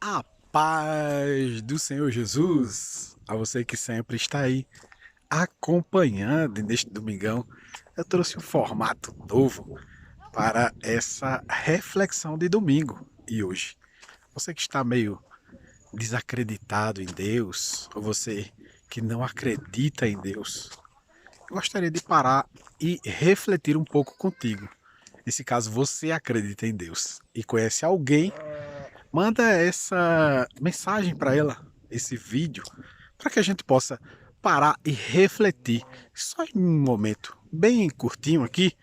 A paz do Senhor Jesus, a você que sempre está aí acompanhando neste domingão, eu trouxe um formato novo para essa reflexão de domingo. E hoje, você que está meio desacreditado em Deus, ou você que não acredita em Deus, eu gostaria de parar e refletir um pouco contigo. Nesse caso, você acredita em Deus e conhece alguém, manda essa mensagem para ela, esse vídeo, para que a gente possa parar e refletir, só em um momento bem curtinho aqui,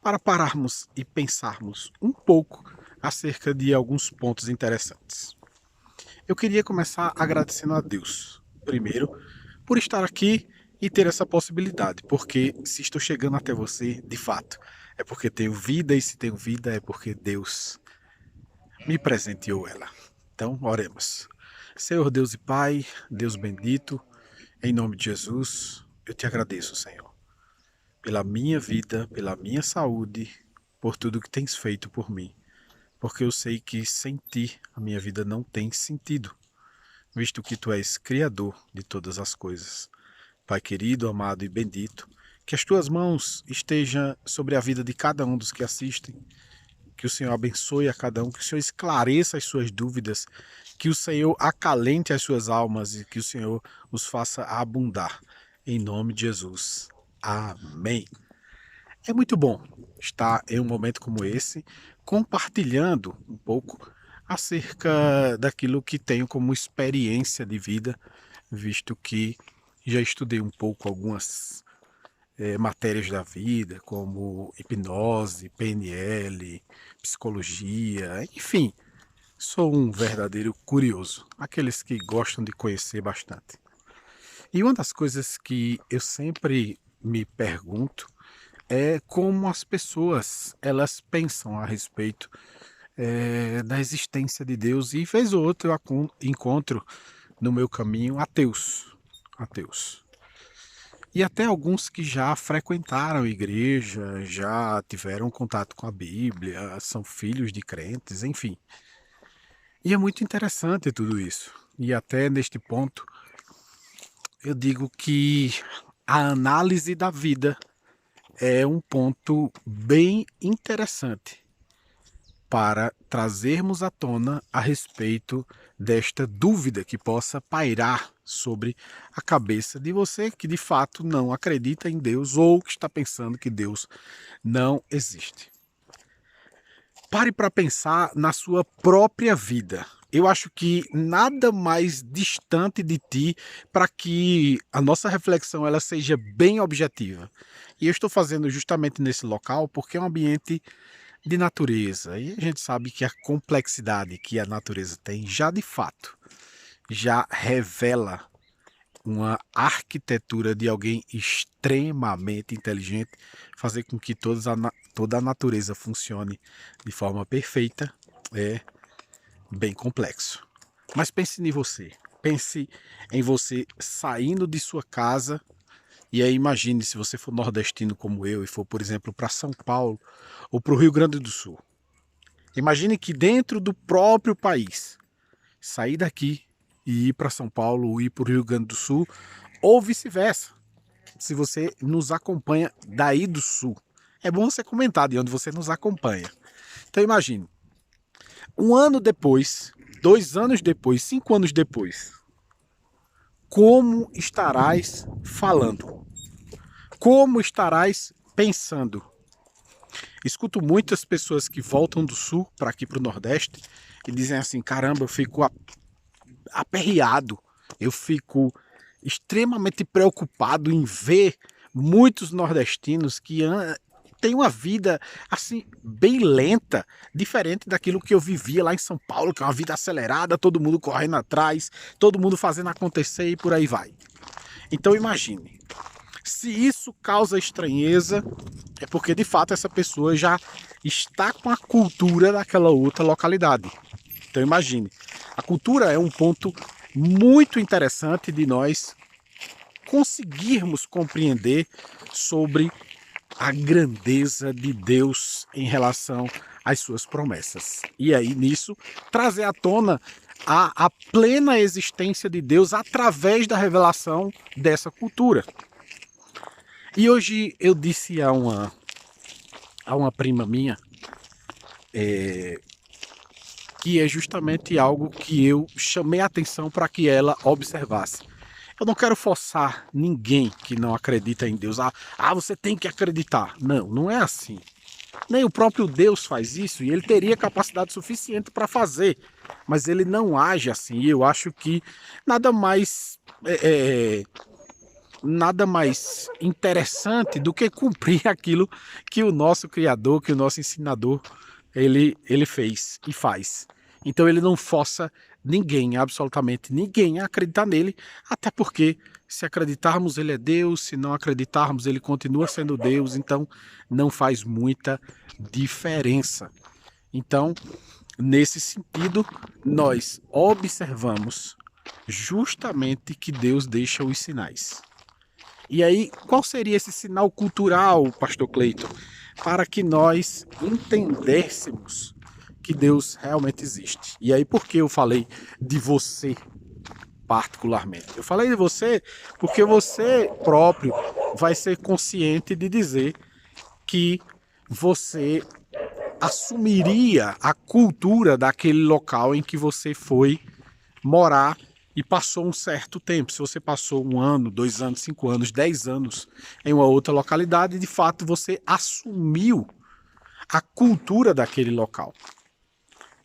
para pararmos e pensarmos um pouco acerca de alguns pontos interessantes. Eu queria começar agradecendo a Deus, primeiro, por estar aqui e ter essa possibilidade, porque se estou chegando até você, de fato, é porque tenho vida, e se tenho vida é porque Deus me presenteou ela. Então, oremos. Senhor Deus e Pai, Deus bendito, em nome de Jesus, eu te agradeço, Senhor, pela minha vida, pela minha saúde, por tudo que tens feito por mim, porque eu sei que sem ti a minha vida não tem sentido, visto que tu és Criador de todas as coisas. Pai querido, amado e bendito, que as tuas mãos estejam sobre a vida de cada um dos que assistem, que o Senhor abençoe a cada um, que o Senhor esclareça as suas dúvidas, que o Senhor acalente as suas almas e que o Senhor os faça abundar. Em nome de Jesus. Amém. É muito bom estar em um momento como esse, compartilhando um pouco acerca daquilo que tenho como experiência de vida, visto que já estudei um pouco algumas matérias da vida, como hipnose, PNL, psicologia, enfim. Sou um verdadeiro curioso, aqueles que gostam de conhecer bastante. E uma das coisas que eu sempre me pergunto é como as pessoas elas pensam a respeito da existência de Deus. E vez ou outra eu encontro no meu caminho ateus, ateus. E até alguns que já frequentaram a igreja, já tiveram contato com a Bíblia, são filhos de crentes, enfim. E é muito interessante tudo isso. E até neste ponto, eu digo que a análise da vida é um ponto bem interessante para trazermos à tona a respeito desta dúvida que possa pairar sobre a cabeça de você que de fato não acredita em Deus ou que está pensando que Deus não existe. Pare para pensar na sua própria vida. Eu acho que nada mais distante de ti para que a nossa reflexão ela seja bem objetiva. E eu estou fazendo justamente nesse local porque é um ambiente de natureza. E a gente sabe que a complexidade que a natureza tem já de fato já revela uma arquitetura de alguém extremamente inteligente, fazer com que toda a natureza funcione de forma perfeita é bem complexo. Mas pense em você. Pense em você saindo de sua casa e aí imagine se você for nordestino como eu e for, por exemplo, para São Paulo ou para o Rio Grande do Sul. Imagine que dentro do próprio país, sair daqui e ir para São Paulo ou ir para o Rio Grande do Sul ou vice-versa. Se você nos acompanha daí do sul, é bom você comentar de onde você nos acompanha. Então imagine, um ano depois, 2 anos depois, 5 anos depois, como estarás falando? Como estarás pensando? Escuto muitas pessoas que voltam do sul para aqui para o Nordeste e dizem assim: caramba, eu fico aperreado, eu fico extremamente preocupado em ver muitos nordestinos que têm uma vida assim bem lenta, diferente daquilo que eu vivia lá em São Paulo, que é uma vida acelerada, todo mundo correndo atrás, todo mundo fazendo acontecer e por aí vai. Então imagine, se isso causa estranheza, é porque de fato essa pessoa já está com a cultura daquela outra localidade. Então imagine, a cultura é um ponto muito interessante de nós conseguirmos compreender sobre a grandeza de Deus em relação às suas promessas. E aí nisso trazer à tona a plena existência de Deus através da revelação dessa cultura. E hoje eu disse a uma prima minha, que é justamente algo que eu chamei a atenção para que ela observasse. Eu não quero forçar ninguém que não acredita em Deus. Você tem que acreditar. Não, não é assim. Nem o próprio Deus faz isso e ele teria capacidade suficiente para fazer. Mas ele não age assim. E eu acho que nada mais nada mais interessante do que cumprir aquilo que o nosso Criador, que o nosso ensinador, ele fez e faz. Então ele não força ninguém, absolutamente ninguém, a acreditar nele, até porque se acreditarmos ele é Deus, se não acreditarmos ele continua sendo Deus, então não faz muita diferença. Então, nesse sentido, nós observamos justamente que Deus deixa os sinais. E aí, qual seria esse sinal cultural, pastor Cleiton, para que nós entendêssemos que Deus realmente existe? E aí, por que eu falei de você particularmente? Eu falei de você porque você próprio vai ser consciente de dizer que você assumiria a cultura daquele local em que você foi morar e passou um certo tempo. Se você passou 1 ano, 2 anos, 5 anos, 10 anos em uma outra localidade, de fato você assumiu a cultura daquele local.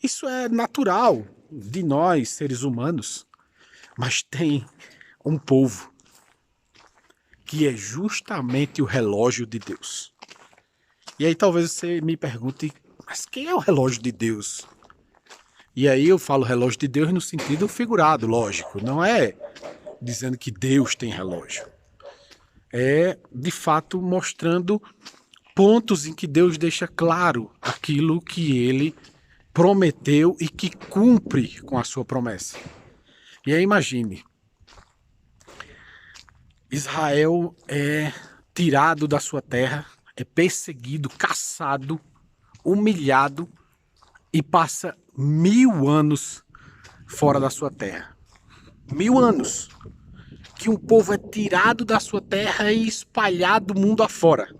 Isso é natural de nós, seres humanos, mas tem um povo que é justamente o relógio de Deus. E aí talvez você me pergunte, mas quem é o relógio de Deus? E aí eu falo relógio de Deus no sentido figurado, lógico. Não é dizendo que Deus tem relógio. É, de fato, mostrando pontos em que Deus deixa claro aquilo que ele prometeu e que cumpre com a sua promessa. E aí imagine, Israel é tirado da sua terra, é perseguido, caçado, humilhado e passa 1000 anos fora da sua terra. 1000 anos que um povo é tirado da sua terra e espalhado mundo afora.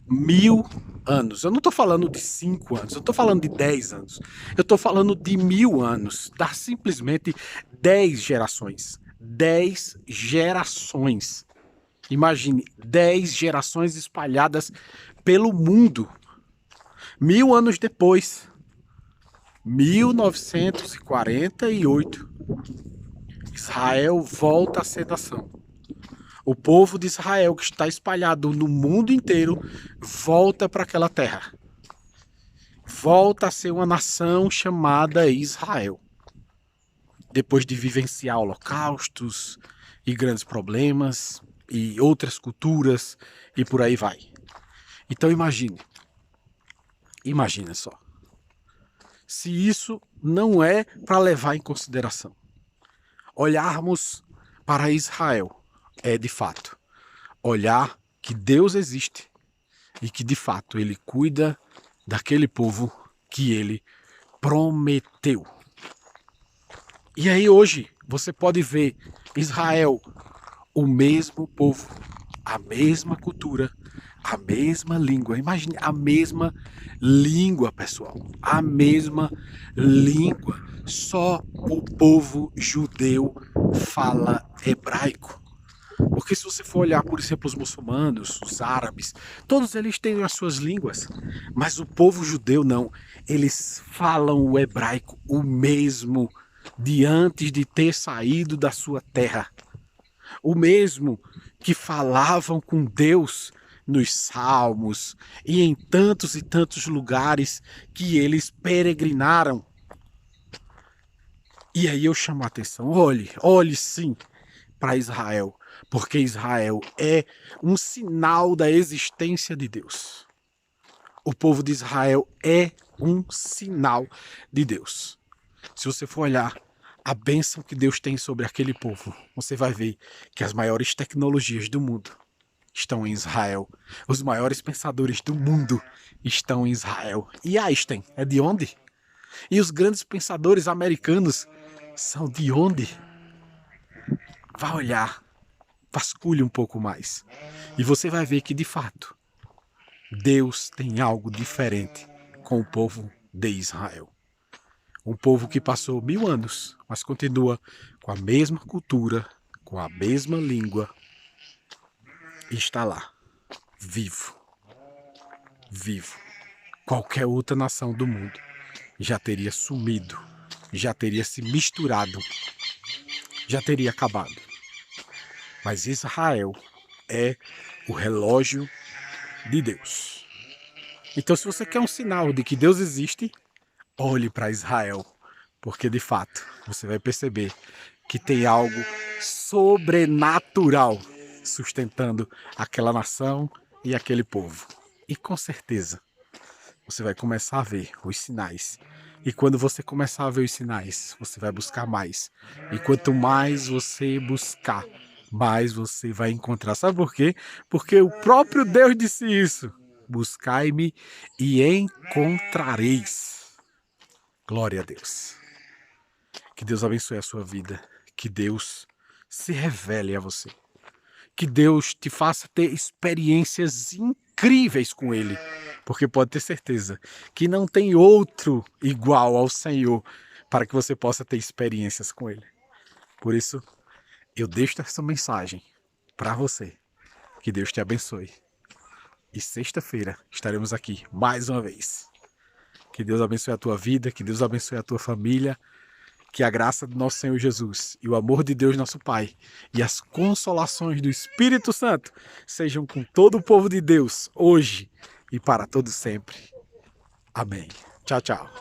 1000 anos. Eu não estou falando de 5 anos, eu estou falando de 10 anos. Eu estou falando de 1000 anos. Dá simplesmente 10 gerações. 10 gerações. Imagine, 10 gerações espalhadas pelo mundo. 1000 anos depois, 1948, Israel volta à ser nação. O povo de Israel, que está espalhado no mundo inteiro, volta para aquela terra. Volta a ser uma nação chamada Israel. Depois de vivenciar holocaustos e grandes problemas e outras culturas e por aí vai. Então imagine só. Se isso não é para levar em consideração. Olharmos para Israel é, de fato, olhar que Deus existe e que, de fato, ele cuida daquele povo que ele prometeu. E aí hoje você pode ver Israel, o mesmo povo, a mesma cultura, a mesma língua. Imagine a mesma língua, pessoal. A mesma língua. Só o povo judeu fala hebraico. Porque se você for olhar, por exemplo, os muçulmanos, os árabes, todos eles têm as suas línguas. Mas o povo judeu não. Eles falam o hebraico, o mesmo de antes de ter saído da sua terra. O mesmo que falavam com Deus nos salmos e em tantos e tantos lugares que eles peregrinaram. E aí eu chamo a atenção, olhe sim para Israel, porque Israel é um sinal da existência de Deus. O povo de Israel é um sinal de Deus. Se você for olhar a bênção que Deus tem sobre aquele povo, você vai ver que as maiores tecnologias do mundo estão em Israel. Os maiores pensadores do mundo estão em Israel. E Einstein é de onde? E os grandes pensadores americanos são de onde? Vá olhar, vasculhe um pouco mais. E você vai ver que, de fato, Deus tem algo diferente com o povo de Israel. Um povo que passou 1000 anos, mas continua com a mesma cultura, com a mesma língua, e está lá, vivo. Vivo. Qualquer outra nação do mundo já teria sumido, já teria se misturado, já teria acabado. Mas Israel é o relógio de Deus. Então, se você quer um sinal de que Deus existe, olhe para Israel, porque de fato você vai perceber que tem algo sobrenatural sustentando aquela nação e aquele povo. E com certeza você vai começar a ver os sinais. E quando você começar a ver os sinais, você vai buscar mais. E quanto mais você buscar, mais você vai encontrar. Sabe por quê? Porque o próprio Deus disse isso. Buscai-me e encontrareis. Glória a Deus. Que Deus abençoe a sua vida. Que Deus se revele a você. Que Deus te faça ter experiências incríveis com Ele. Porque pode ter certeza que não tem outro igual ao Senhor para que você possa ter experiências com Ele. Por isso, eu deixo essa mensagem para você. Que Deus te abençoe. E sexta-feira estaremos aqui mais uma vez. Que Deus abençoe a tua vida, que Deus abençoe a tua família. Que a graça do nosso Senhor Jesus e o amor de Deus nosso Pai e as consolações do Espírito Santo sejam com todo o povo de Deus, hoje e para todo sempre. Amém. Tchau, tchau.